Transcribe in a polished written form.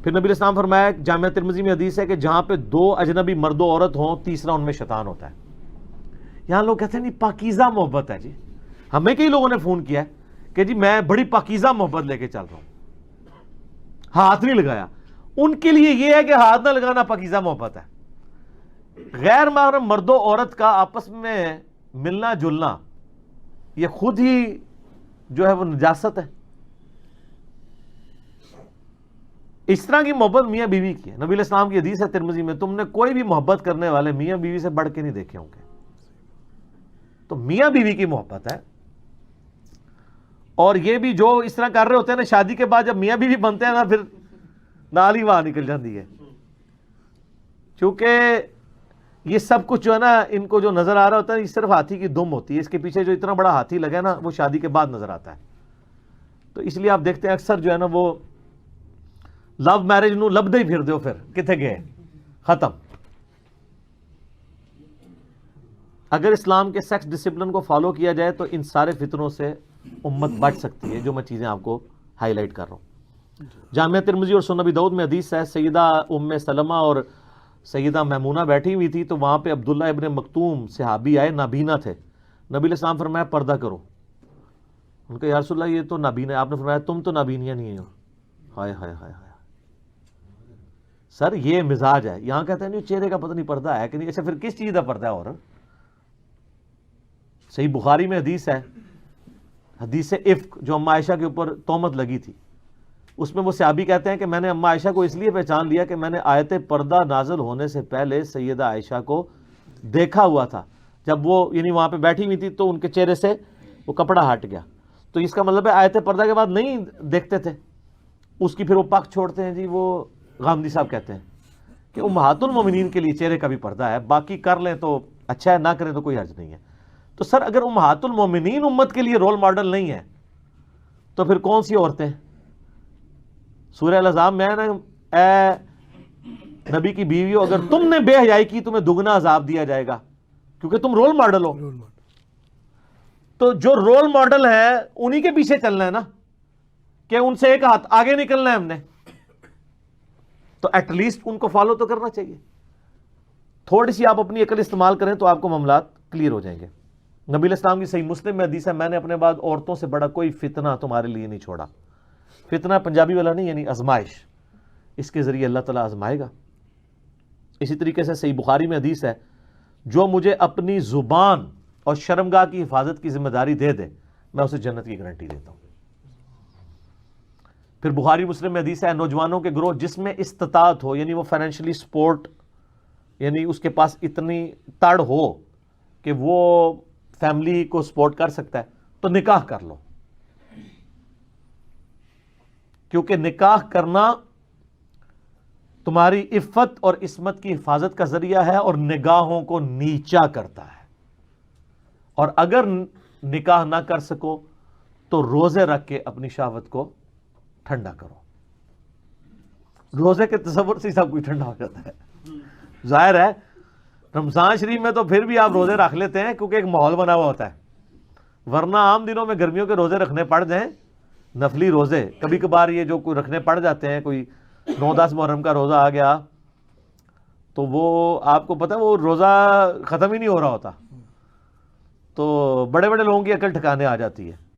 پھر نبی علیہ السلام فرمایا جامعہ ترمذی میں حدیث ہے کہ جہاں پہ دو اجنبی مرد و عورت ہوں تیسرا ان میں شیطان ہوتا ہے. یہاں لوگ کہتے ہیں نہیں پاکیزہ محبت ہے جی. ہمیں کئی لوگوں نے فون کیا ہے کہ جی میں بڑی پاکیزہ محبت لے کے چل رہا ہوں, ہاتھ نہیں لگایا. ان کے لیے یہ ہے کہ ہاتھ نہ لگانا پاکیزہ محبت ہے. غیر محرم مرد و عورت کا آپس میں ملنا جلنا یہ خود ہی جو ہے وہ نجاست ہے. اس طرح کی محبت میاں بیوی کی ہے. نبی علیہ السلام کی حدیث ہے ترمذی میں, تم نے کوئی بھی محبت کرنے والے میاں بیوی سے بڑھ کے نہیں دیکھے ہوں گے. تو میاں بیوی کی محبت ہے. اور یہ بھی جو اس طرح کر رہے ہوتے ہیں نا, شادی کے بعد جب میاں بیوی بنتے ہیں نا پھر نال ہی وہاں نکل جاتی ہے. کیونکہ یہ سب کچھ جو ہے نا ان کو جو نظر آ رہا ہوتا ہے یہ صرف ہاتھی کی دم ہوتی ہے, اس کے پیچھے جو اتنا بڑا ہاتھی لگا ہے نا وہ شادی کے بعد نظر آتا ہے. تو اس لیے آپ دیکھتے ہیں اکثر جو ہے نا وہ لو میرج نو لبدے ہی پھر دیو, پھر کتنے گئے, ختم. اگر اسلام کے سیکس ڈسپلن کو فالو کیا جائے تو ان سارے فتنوں سے امت بچ سکتی ہے, جو میں چیزیں آپ کو ہائی لائٹ کر رہا ہوں. جامعہ ترمذی اور سنن ابی داؤد میں حدیث ہے, سیدہ ام سلمہ اور سیدہ میمونہ بیٹھی ہوئی تھی تو وہاں پہ عبداللہ ابن مکتوم صحابی آئے, نابینا تھے. نبی علیہ السلام فرمایا پردہ کرو. ان کا یا رسول اللہ یہ تو نابینا ہے. آپ نے فرمایا تم تو نابینیاں نہیں ہو. ہائے ہائے ہائے ہائے سر, یہ مزاج ہے. یہاں کہتے ہیں نہیں چہرے کا پتہ نہیں پردہ ہے کہ نہیں. اچھا پھر کس چیز کا پردہ ہے؟ اور صحیح بخاری میں حدیث ہے, حدیث افک جو اما عائشہ کے اوپر تہمت لگی تھی, اس میں وہ صحابی کہتے ہیں کہ میں نے اما عائشہ کو اس لیے پہچان لیا کہ میں نے آیت پردہ نازل ہونے سے پہلے سیدہ عائشہ کو دیکھا ہوا تھا. جب وہ یعنی وہاں پہ بیٹھی ہوئی تھی تو ان کے چہرے سے وہ کپڑا ہٹ گیا. تو اس کا مطلب ہے آیت پردہ کے بعد نہیں دیکھتے تھے. اس کی پھر وہ پک چھوڑتے ہیں جی. وہ غامدی صاحب کہتے ہیں کہ امہات المومنین کے لیے چہرے کا بھی پردہ ہے, باقی کر لیں تو اچھا ہے, نہ کریں تو کوئی حرج نہیں ہے. تو سر اگر امہات المومنین امت کے لیے رول ماڈل نہیں ہے تو پھر کون سی عورتیں؟ سورہ الاحزاب میں ہے نا, اے نبی کی بیویوں اگر تم نے بے حیائی کی تمہیں دگنا عذاب دیا جائے گا, کیونکہ تم رول ماڈل ہو. تو جو رول ماڈل ہے انہی کے پیچھے چلنا ہے نا, کہ ان سے ایک ہاتھ آگے نکلنا ہے ہم نے, تو ایٹ لیسٹ ان کو فالو تو کرنا چاہیے. تھوڑی سی آپ اپنی عقل استعمال کریں تو آپ کو معاملات کلیئر ہو جائیں گے. نبی علیہ السلام کی صحیح مسلم میں حدیث ہے, میں نے اپنے بعد عورتوں سے بڑا کوئی فتنہ تمہارے لیے نہیں چھوڑا. فتنہ پنجابی والا نہیں, یعنی آزمائش, اس کے ذریعے اللہ تعالیٰ آزمائے گا. اسی طریقے سے صحیح بخاری میں حدیث ہے, جو مجھے اپنی زبان اور شرمگاہ کی حفاظت کی ذمہ داری دے دے میں اسے جنت کی گارنٹی دیتا ہوں. پھر بخاری مسلم میں حدیث ہے, نوجوانوں کے گروہ جس میں استطاعت ہو, یعنی وہ فائنینشلی سپورٹ, یعنی اس کے پاس اتنی تڑ ہو کہ وہ فیملی کو سپورٹ کر سکتا ہے, تو نکاح کر لو. کیونکہ نکاح کرنا تمہاری عفت اور عصمت کی حفاظت کا ذریعہ ہے اور نگاہوں کو نیچا کرتا ہے. اور اگر نکاح نہ کر سکو تو روزے رکھ کے اپنی شہوت کو ٹھنڈا کرو. روزے کے تصور سے سب کچھ ٹھنڈا ہو جاتا ہے. ظاہر ہے رمضان شریف میں تو پھر بھی آپ روزے رکھ لیتے ہیں کیونکہ ایک ماحول بنا ہوا ہوتا ہے, ورنہ عام دنوں میں گرمیوں کے روزے رکھنے پڑ جائیں, نفلی روزے کبھی کبھار یہ جو کوئی رکھنے پڑ جاتے ہیں, کوئی 9-10 محرم کا روزہ آ گیا تو وہ آپ کو پتہ ہے وہ روزہ ختم ہی نہیں ہو رہا ہوتا, تو بڑے بڑے لوگوں کی عقل ٹھکانے آ جاتی ہے.